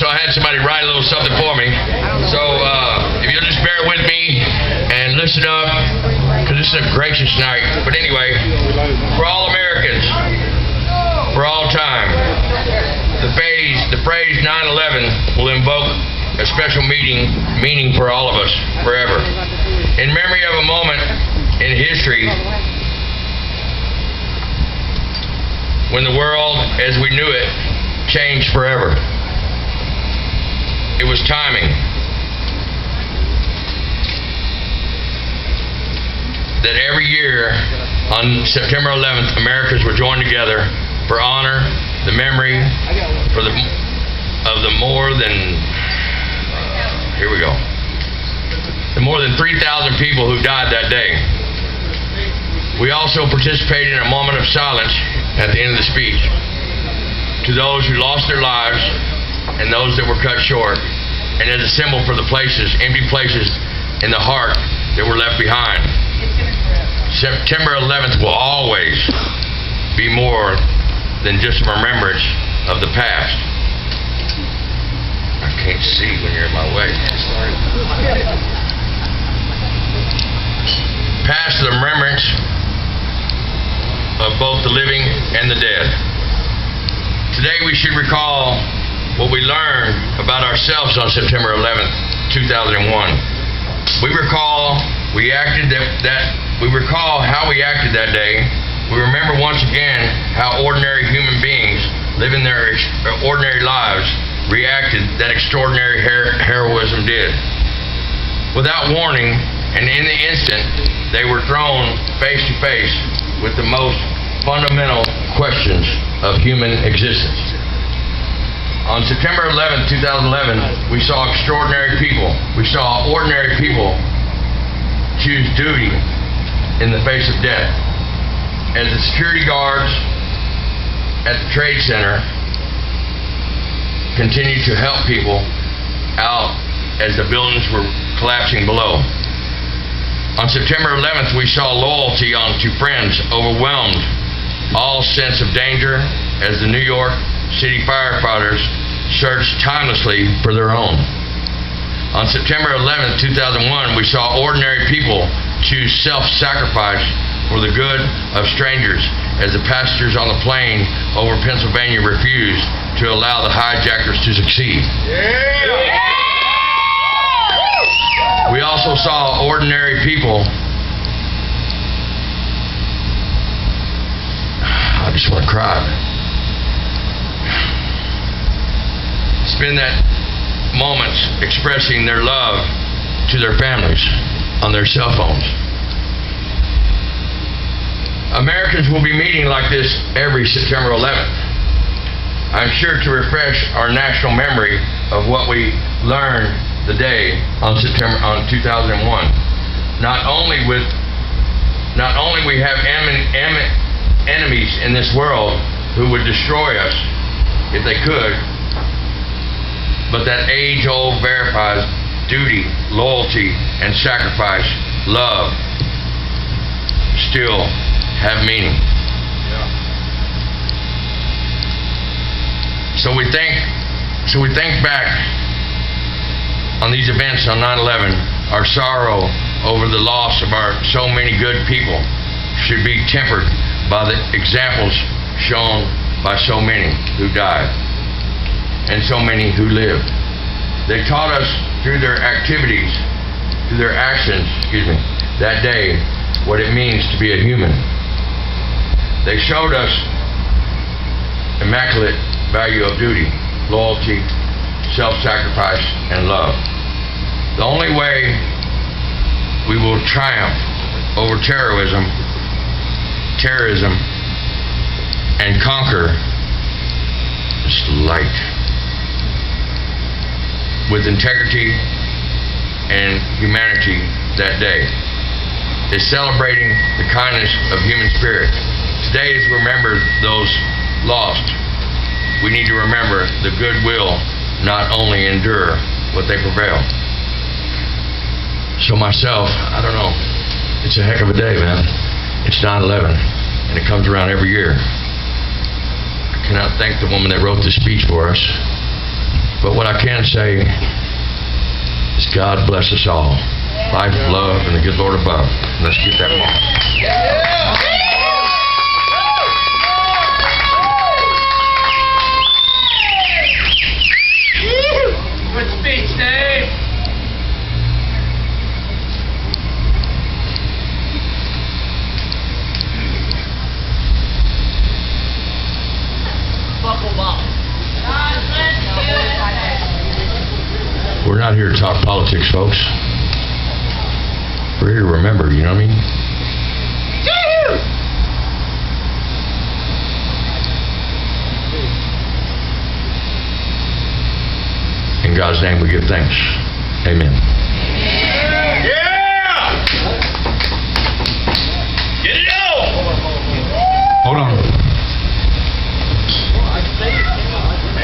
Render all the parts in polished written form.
so I had somebody write a little something for me. So if you'll just bear with me and listen up, because this is a gracious night. But anyway, for all Americans, for all time, the phrase 9/11 will invoke a special meaning for all of us forever. In memory of a moment in history when the world as we knew it changed forever. It was timing that every year on September 11th, Americans were joined together for honor, the memory of the more than the more than 3,000 people who died that day. We also participated in a moment of silence at the end of the speech to those who lost their lives and those that were cut short, and as a symbol for the empty places in the heart that were left behind. September 11th will always be more than just a remembrance of the past. I can't see when you're in my way. Past the remembrance of both the living and the dead. Today we should recall what we learned about ourselves on September 11th, 2001. We recall how we acted that day. We remember once again how ordinary human beings living their ordinary lives reacted that extraordinary heroism did. Without warning, and in the instant, they were thrown face to face with the most fundamental questions of human existence. On September 11, 2011, we saw extraordinary people. We saw ordinary people choose duty in the face of death. As the security guards at the Trade Center continued to help people out as the buildings were collapsing below. On September 11th, we saw loyalty to friends overwhelmed all sense of danger as the New York City firefighters searched tirelessly for their own. On September 11th, 2001, we saw ordinary people choose self-sacrifice for the good of strangers as the passengers on the plane over Pennsylvania refused to allow the hijackers to succeed. Yeah. We also saw ordinary people. I just want to cry. Spend that moments expressing their love to their families on their cell phones. Americans will be meeting like this every September 11th. I'm sure to refresh our national memory of what we learned the day on 2001. Not only we have enemies in this world who would destroy us if they could, but that age-old verifies duty, loyalty, and sacrifice, love, still have meaning. Yeah. So we think back on these events on 9/11. Our sorrow over the loss of so many good people should be tempered by the examples shown by so many who died and so many who lived. They taught us through their actions, that day, what it means to be a human. They showed us immaculate value of duty, loyalty, self-sacrifice, and love. The only way we will triumph over terrorism, and conquer this light with integrity and humanity that day is celebrating the kindness of human spirit. Today, as we remember those lost, we need to remember the goodwill not only endure, but they prevail. So myself, I don't know, it's a heck of a day, man. It's 9/11, and it comes around every year. I cannot thank the woman that wrote this speech for us, But what I can say is God bless us all. Life, love, and the good Lord above. Let's get that moment. Good speech, Dave. Buckle up. We're not here to talk politics, folks. We're here to remember, you know what I mean? In God's name we give thanks. Amen. Yeah! Get it out! Hold on.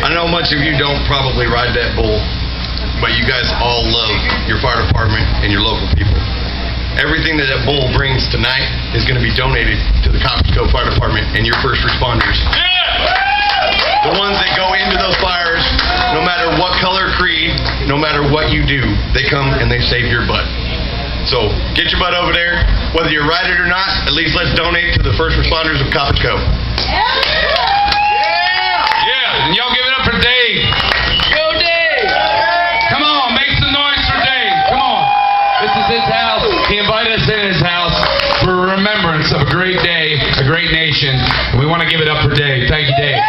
I know much of you don't probably ride that bull, but you guys all love your fire department and your local people. Everything that bull brings tonight is going to be donated to the Copperas Cove Fire Department and your first responders. The ones that go into those fires, no matter what color, creed, no matter what you do, they come and they save your butt. So get your butt over there. Whether you ride it or not, at least let's donate to the first responders of Copperas Cove. Yeah, and y'all give it up for Dave. Go, Dave! Come on, make some noise for Dave. Come on. This is his house. He invited us in his house for remembrance of a great day, a great nation. And we want to give it up for Dave. Thank you, Dave.